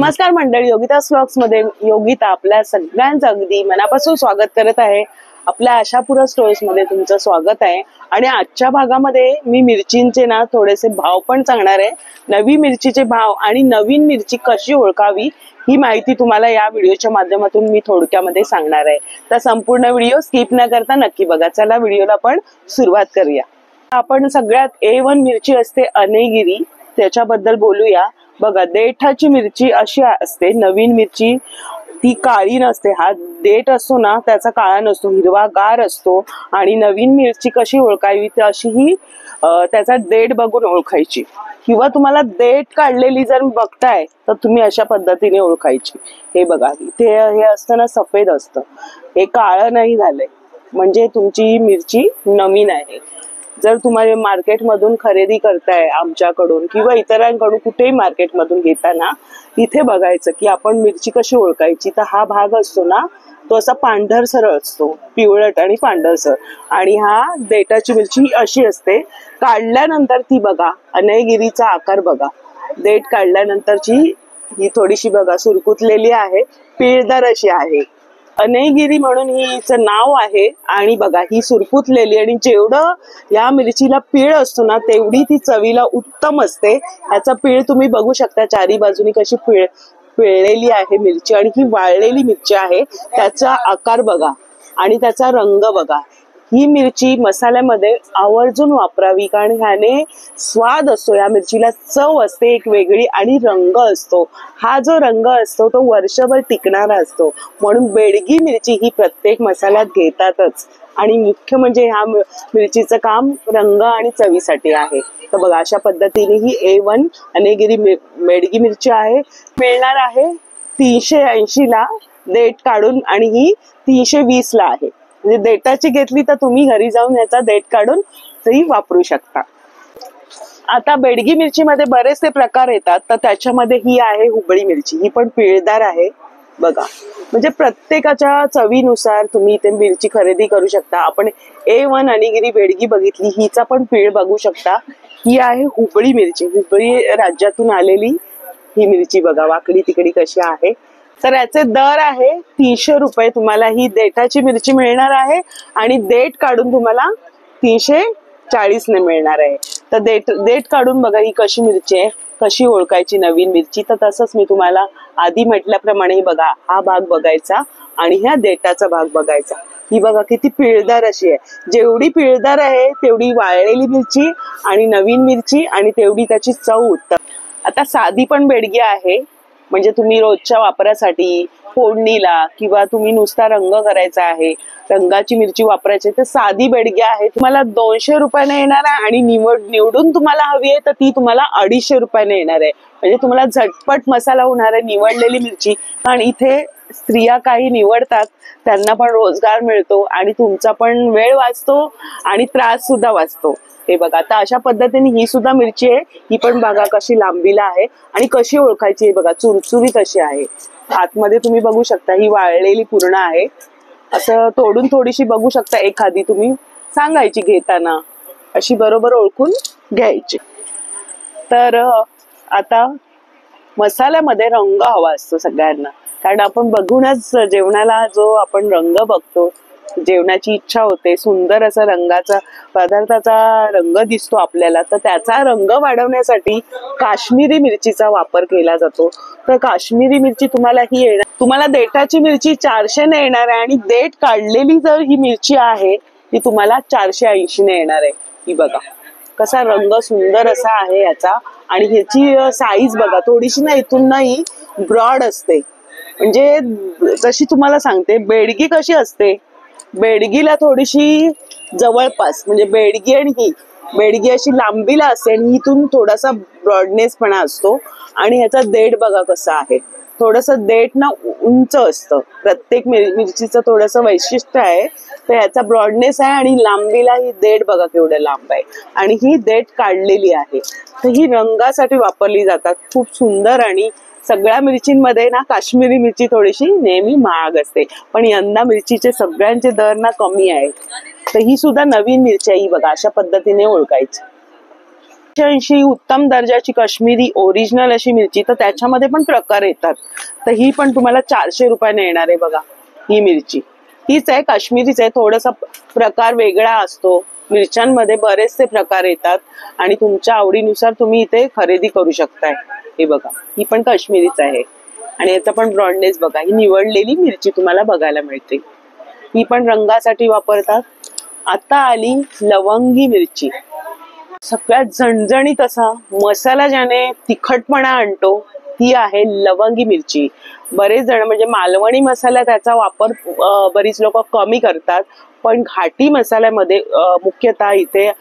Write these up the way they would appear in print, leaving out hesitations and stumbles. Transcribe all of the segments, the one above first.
नमस्कार मंडळी, योगिताज व्लॉग्स मध्ये योगिता आपल्या सगळ्यांचं अगदी मनापासून स्वागत करत आहे. आपल्या आशापुरा स्टोर्स मध्ये तुमचं स्वागत आहे. आणि आजच्या भागामध्ये मी मिरचींचे ना थोडेसे भाव पण सांगणार आहे. नवी मिरचीचे भाव आणि नवीन मिरची कशी ओळखावी ही माहिती तुम्हाला या व्हिडिओच्या माध्यमातून मी थोडक्यामध्ये सांगणार आहे. तर संपूर्ण व्हिडिओ स्किप न करता नक्की बघा. चला व्हिडिओला आपण सुरुवात करूया. आपण सगळ्यात A1 मिरची असते अनेगिरी, त्याच्याबद्दल बोलूया. बघा, देठाची मिरची अशी असते. नवीन मिरची ती काळी नसते. हा देठ असतो ना त्याचा काळा नसतो, हिरवागार असतो. आणि नवीन मिरची कशी ओळखावी तर अशी ही त्याचा देठ बघून ओळखायची. किंवा तुम्हाला देठ काढलेली जर बघताय तर तुम्ही अशा पद्धतीने ओळखायची. हे बघा, इथे हे असतं ना सफेद असतं, हे काळं नाही झालंय म्हणजे तुमची मिरची नवीन आहे. जर तुम्हाला मार्केटमधून खरेदी करताय आमच्याकडून किंवा इतरांकडून कुठेही मार्केटमधून घेताना इथे बघायचं की आपण मिरची कशी ओळखायची. तर हा भाग असतो ना तो असा पांढरसर असतो, पिवळट आणि पांढरसर. आणि हा देठाची मिरची अशी असते. काढल्यानंतर ती बघा, अनयगिरीचा आकार बघा. देठ काढल्यानंतरची ही थोडीशी बघा सुरकुतलेली आहे, पिळदार अशी आहे. अनयगिरी म्हणून हिचं नाव आहे. आणि बघा ही सुरकुतलेली, आणि जेवढं या मिरचीला पीळ असतो ना तेवढी ती चवीला उत्तम असते. याचा पीळ तुम्ही बघू शकता, चारी बाजूनी कशी पिळलेली आहे मिरची. आणि ही वाळलेली मिरची आहे. त्याचा आकार बघा आणि त्याचा रंग बघा. ही मिरची मसाल्यामध्ये आवर्जून वापरावी, कारण ह्याने स्वाद असतो, या मिरचीला चव असते एक वेगळी आणि रंग असतो. हा जो रंग असतो तो वर्षभर टिकणारा असतो. म्हणून बेडगी मिरची ही प्रत्येक मसाल्यात घेतातच. आणि मुख्य म्हणजे ह्या मिरचीचं काम रंग आणि चवीसाठी आहे. तर बघा, अशा पद्धतीने ही A1 अनेगिरी बेडगी मिरची आहे. मिळणार आहे 380 ला देठ काढून, आणि ही 320 ला आहे. म्हणजे देठाची घेतली तर तुम्ही घरी जाऊन याचा देठ काढून तरी वापरू शकता. आता बेडगी मिरची मध्ये बरेचसे प्रकार येतात. तर त्याच्यामध्ये ही आहे हुबळी मिरची. ही पण पिळदार आहे बघा. म्हणजे प्रत्येकाच्या चवीनुसार तुम्ही इथे मिरची खरेदी करू शकता. आपण A1 अनेगिरी बेडगी बघितली, हिचा पण पीळ बघू शकता. ही आहे हुबळी मिरची. हुबळी राज्यातून आलेली ही मिरची बघा, वाकडी तिकडी कशी आहे. तर याचे दर आहे 300 रुपये. तुम्हाला ही देठाची मिरची मिळणार आहे आणि देठ काढून तुम्हाला 340 ने मिळणार आहे. तर देठ काढून बघा ही कशी मिरची आहे, कशी ओळखायची नवीन मिरची. तर तसंच मी तुम्हाला आधी म्हटल्याप्रमाणे बघा, हा भाग बघायचा आणि ह्या देठाचा भाग बघायचा. ही बघा किती पिळदार अशी आहे. जेवढी पिळदार आहे तेवढी वाळलेली मिरची आणि नवीन मिरची, आणि तेवढी त्याची चव उत्तम. आता साधी पण बेडगी आहे, म्हणजे तुम्ही रोजच्या वापरासाठी फोडणीला किंवा तुम्ही नुसता रंग करायचा आहे, रंगाची मिरची वापरायची, तर साधी बेडगी आहे. तुम्हाला 200 रुपयाने येणार आहे. आणि निवडून तुम्हाला हवी आहे तर ती तुम्हाला 250 रुपयाने येणार आहे. म्हणजे तुम्हाला झटपट मसाला होणार आहे निवडलेली मिरची. कारण इथे स्त्रिया काही निवडतात, त्यांना पण रोजगार मिळतो आणि तुमचा पण वेळ वाचतो आणि त्रास सुद्धा वाचतो. हे बघा, आता अशा पद्धतीने ही सुद्धा मिरची आहे. ही पण बघा कशी लांबीला आहे आणि कशी ओळखायची. हे बघा चुरचुरीत अशी आहे. आतमध्ये तुम्ही बघू शकता ही वाळलेली पूर्ण आहे. असं तोडून थोडीशी बघू शकता, एखादी तुम्ही सांगायची घेताना, अशी बरोबर ओळखून घ्यायची. तर आता मसाल्यामध्ये रंग हवा असतो सगळ्यांना, कारण आपण बघूनच जेवणाला जो आपण रंग बघतो, जेवणाची इच्छा होते, सुंदर असा रंगाचा पदार्थाचा रंग दिसतो आपल्याला. तर त्याचा रंग वाढवण्यासाठी काश्मीरी मिरचीचा वापर केला जातो. तर काश्मीरी मिरची तुम्हाला ही येणार, तुम्हाला देठाची मिरची 400 ने येणार आहे. आणि देठ काढलेली जर ही मिरची आहे ती तुम्हाला 480 ने येणार आहे. ही बघा कसा रंग सुंदर असा आहे याचा. आणि ह्याची साईज बघा, थोडीशी ना इथून नाही ब्रॉड असते. म्हणजे जशी तुम्हाला सांगते बेडगी कशी असते, बेडगीला थोडीशी जवळपास, म्हणजे बेडगी आणि ही बेडगी अशी लांबीला असते आणि इथून थोडासा ब्रॉडनेस पण असतो. आणि ह्याचा देठ बघा कसा आहे, थोडस देठ ना उंच असतं. प्रत्येक मिरचीचं थोडस वैशिष्ट्य आहे. तर ह्याचा ब्रॉडनेस आहे आणि लांबीला ही देठ बघा केवढं लांब आहे. आणि ही देठ काढलेली आहे. तर ही रंगासाठी वापरली जातात. खूप सुंदर. आणि सगळ्या मिरचींमध्ये ना काश्मीरी मिरची थोडीशी नेहमी महाग असते, पण यंदा मिरचीचे सगळ्यांचे दर ना कमी आहेत. तर ही सुद्धा नवीन मिरची आहे. ही बघा अशा पद्धतीने ओळखायची. 80 उत्तम दर्जाची काश्मीरी ओरिजिनल अशी मिरची, तर त्याच्यामध्ये पण प्रकार येतात. तर ही पण तुम्हाला 400 रुपयाने येणार आहे बघा. ही मिरची हीच आहे, काश्मीरीच आहे, थोडासा प्रकार वेगळा असतो. मिरच्यांमध्ये बरेचसे प्रकार येतात आणि तुमच्या आवडीनुसार तुम्ही इथे खरेदी करू शकताय. हे बघा, ही पण काश्मीरीच आहे आणि याचा पण ब्रॉडनेस बघा. ही निवडलेली मिरची तुम्हाला बघायला मिळते. ही पण रंगासाठी वापरतात. आता आली लवंगी मिरची, सगळ्यात झणझणीत असा मसाला ज्याने तिखटपणा आणतो ती आहे लवंगी मिरची. बरेच जण म्हणजे मालवणी मसाला त्याचा वापर बरीच लोक कमी करतात, पण घाटी मसाल्यामध्ये मुख्यतः इथे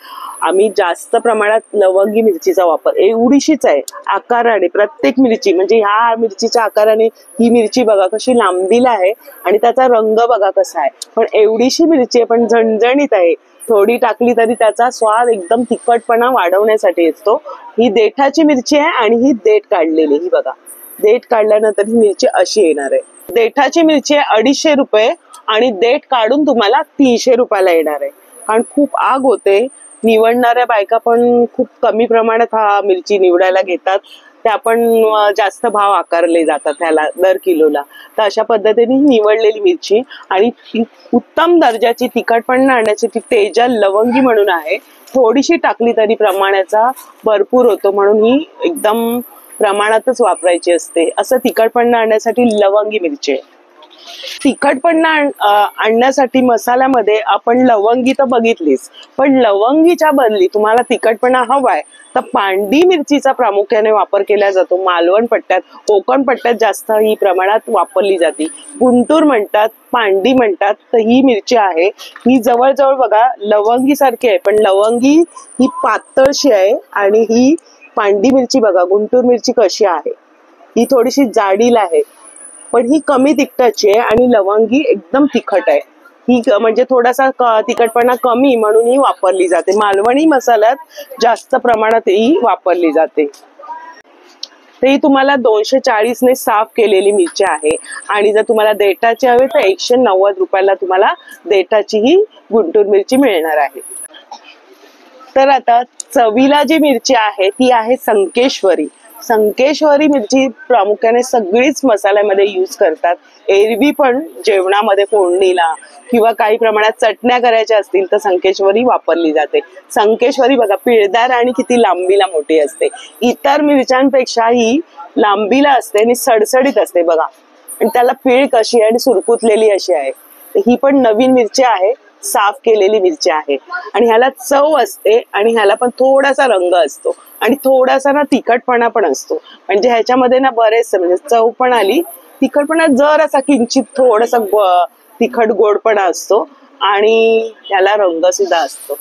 आम्ही जास्त प्रमाणात लवंगी मिरचीचा वापर. एवढीशीच आहे आकाराने प्रत्येक मिरची, म्हणजे ह्या मिरचीच्या आकाराने ही मिरची बघा कशी लांबीला आहे आणि त्याचा रंग बघा कसा आहे. पण एवढीशी मिरची आहे पण झणझणीत आहे. थोडी टाकली तरी त्याचा स्वाद एकदम तिखटपणा वाढवण्यासाठी असतो. ही देठाची मिरची आहे आणि ही देठ काढलेली. ही बघा, देठ काढल्यानंतर ही मिरची अशी येणार आहे. देठाची मिरची आहे 250 रुपये आणि देठ काढून तुम्हाला 300 रुपयाला येणार आहे. कारण खूप आग होते, निवडणाऱ्या बायका पण खूप कमी प्रमाणात हा मिरची निवडायला घेतात. त्या पण जास्त भाव आकारले जातात ह्याला दर किलोला. तर अशा पद्धतीने निवडलेली मिरची आणि उत्तम दर्जाची तिखटपणा आणण्याची तेजल लवंगी म्हणून आहे. थोडीशी टाकली तरी प्रमाणाचा भरपूर होतो, म्हणून ही एकदम प्रमाणातच वापरायची असते. असं तिखटपणा आणण्यासाठी लवंगी मिरची आहे. तिखटपणा आणण्यासाठी मसाल्यामध्ये आपण लवंगी तर बघितलीच, पण लवंगीच्या बदली तुम्हाला तिखटपणा हवाय तर पांडी मिरचीचा प्रामुख्याने वापर केला जातो. मालवण पट्ट्यात, कोकण पट्ट्यात जास्त ही प्रमाणात वापरली जाते. गुंटूर म्हणतात, पांडी म्हणतात. तर ही मिरची आहे, ही जवळजवळ बघा लवंगी सारखी आहे, पण लवंगी ही पातळशी आहे आणि ही पांडी मिरची बघा, गुंटूर मिरची कशी आहे, ही थोडीशी जाडीला आहे, पण ही कमी तिखटाची आहे आणि लवंगी एकदम तिखट आहे. ही म्हणजे थोडासा तिखटपणा कमी म्हणून ही वापरली जाते. मालवणी मसाल्यात जास्त प्रमाणात ही वापरली जाते. तर ही तुम्हाला 240 ने साफ केलेली मिरची आहे आणि जर तुम्हाला देठाची हवी तर 190 रुपयाला तुम्हाला देठाची ही गुंटूर मिरची मिळणार आहे. तर आता चवीला जी मिरची आहे ती आहे संकेश्वरी. संकेश्वरी मिरची प्रामुख्याने सगळीच मसाल्यामध्ये यूज करतात. एरवी पण जेवणामध्ये फोडणीला किंवा काही प्रमाणात चटण्या करायच्या असतील तर संकेश्वरी वापरली जाते. संकेश्वरी बघा पिळदार आणि किती लांबीला मोठी असते. इतर मिरच्यांपेक्षा ही लांबीला असते आणि सडसडीत असते बघा, आणि त्याला पीळ कशी आहे आणि सुरकुतलेली अशी आहे. ही पण नवीन मिरची आहे, साफ केलेली मिरची आहे आणि ह्याला चव असते आणि ह्याला पण थोडासा रंग असतो आणि थोडासा ना तिखटपणा पण असतो. म्हणजे ह्याच्यामध्ये ना बरेचसे म्हणजे चव पण आली, तिखटपणा जर असा किंचित थोडासा तिखट गोडपणा असतो आणि ह्याला रंग सुद्धा असतो.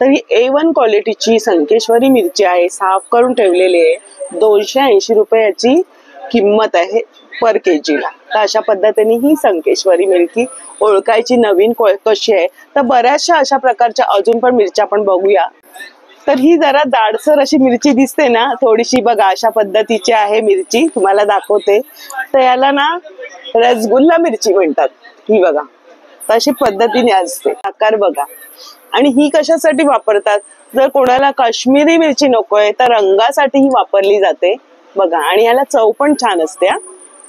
तर ही A1 क्वालिटीची संकेश्वरी मिरची आहे, साफ करून ठेवलेली आहे. 280 रुपये याची किंमत आहे पर केजीला. तर अशा पद्धतीने ही संकेश्वरी मिरची ओळखायची नवीन कशी आहे. तर बऱ्याचशा अशा प्रकारच्या अजून पण मिरच्या आपण बघूया. तर ही जरा जाडसर अशी मिरची दिसते ना, थोडीशी बघा अशा पद्धतीची आहे मिरची, तुम्हाला दाखवते. तर याला ना रसगुल्ला मिरची म्हणतात. ही बघा तशी पद्धतीने असते, आकार बघा. आणि ही कशासाठी वापरतात, जर कोणाला काश्मीरी मिरची नकोय तर रंगासाठी ही वापरली जाते बघा. आणि याला चव पण छान असते.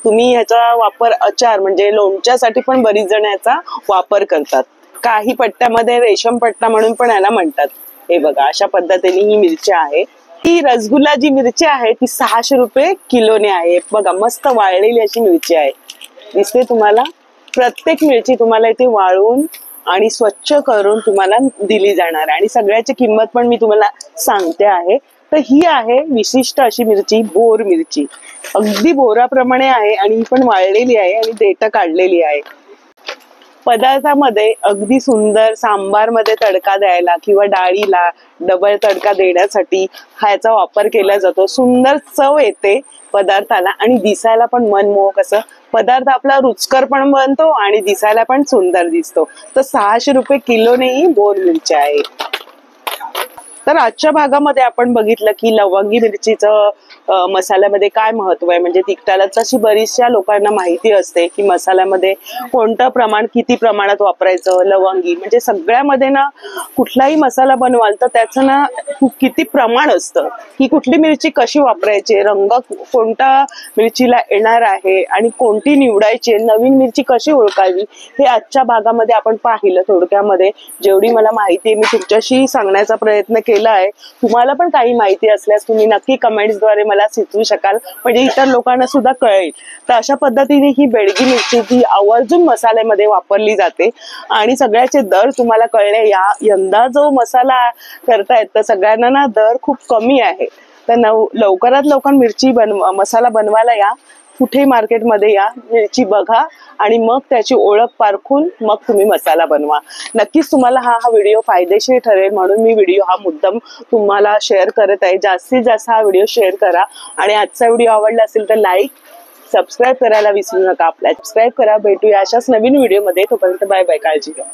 तुम्ही ह्याचा वापर अचार म्हणजे लोणच्यासाठी पण बरीच जण याचा वापर करतात. काही पट्ट्यामध्ये रेशम पट्टा म्हणून पण याला म्हणतात. हे बघा अशा पद्धतीने ही मिरची आहे. ही रसगुल्ला जी मिरची आहे ती 600 रुपये किलोने आहे. बघा मस्त वाळलेली अशी मिरची आहे, दिसते तुम्हाला. प्रत्येक मिरची तुम्हाला इथे वाळून आणि स्वच्छ करून तुम्हाला दिली जाणार आहे आणि सगळ्याची किंमत पण मी तुम्हाला सांगते आहे. तर ही आहे विशिष्ट अशी मिरची, बोर मिरची. अगदी बोराप्रमाणे आहे आणि ही पण वाळलेली आहे आणि देठ काढलेली आहे. पदार्थामध्ये अगदी सुंदर सांबार मध्ये तडका द्यायला किंवा डाळीला डबल तडका देण्यासाठी ह्याचा वापर केला जातो. सुंदर चव येते पदार्थाला आणि दिसायला पण मनमोहक असं पदार्थ आपला रुचकर पण बनतो आणि दिसायला पण सुंदर दिसतो. तर 600 रुपये किलोने ही बोर मिरची आहे. तर आजच्या भागामध्ये आपण बघितलं की लवंगी मिरचीचं मसाल्यामध्ये काय महत्व आहे. म्हणजे तिखटाला तशी बरीचशा लोकांना माहिती असते की मसाल्यामध्ये कोणतं प्रमाण किती प्रमाणात वापरायचं. लवंगी म्हणजे सगळ्यामध्ये ना कुठलाही मसाला बनवाल तर त्याचं ना किती प्रमाण असतं, की कुठली मिरची कशी वापरायची, रंग कोणता मिरचीला येणार आहे आणि कोणती निवडायची, नवीन मिरची कशी ओळखावी, हे आजच्या भागामध्ये आपण पाहिलं. थोडक्यामध्ये जेवढी मला माहिती आहे मी तुमच्याशी सांगण्याचा प्रयत्न केला आहे. तुम्हाला पण काही माहिती असल्यास तुम्ही नक्की कमेंट्सद्वारे मला सुचवू शकाल, म्हणजे इतर लोकांना सुद्धा कळेल. तर अशा पद्धतीने ही बेडगी मिरची ती आवर्जून मसाल्यामध्ये वापरली जाते आणि सगळ्याचे दर तुम्हाला कळले. यंदा जो मसाला करतायत तर सगळ्यांना ना दर खूप कमी आहे. तर लवकरात लवकर मिरची मसाला बनवायला या, कुठे मार्केटमध्ये या, मिरची बघा आणि मग त्याची ओळख पारखून मग तुम्ही मसाला बनवा. नक्कीच तुम्हाला हा व्हिडिओ फायदेशीर ठरेल म्हणून मी व्हिडिओ हा मुद्दाम तुम्हाला शेअर करत आहे. जास्तीत जास्त हा व्हिडिओ शेअर करा आणि आजचा व्हिडिओ आवडला असेल तर लाईक सबस्क्राईब करायला विसरू नका. आपल्या सबस्क्राईब करा. भेटूया अशाच नवीन व्हिडिओमध्ये. तोपर्यंत बाय बाय. काळजी घ्या.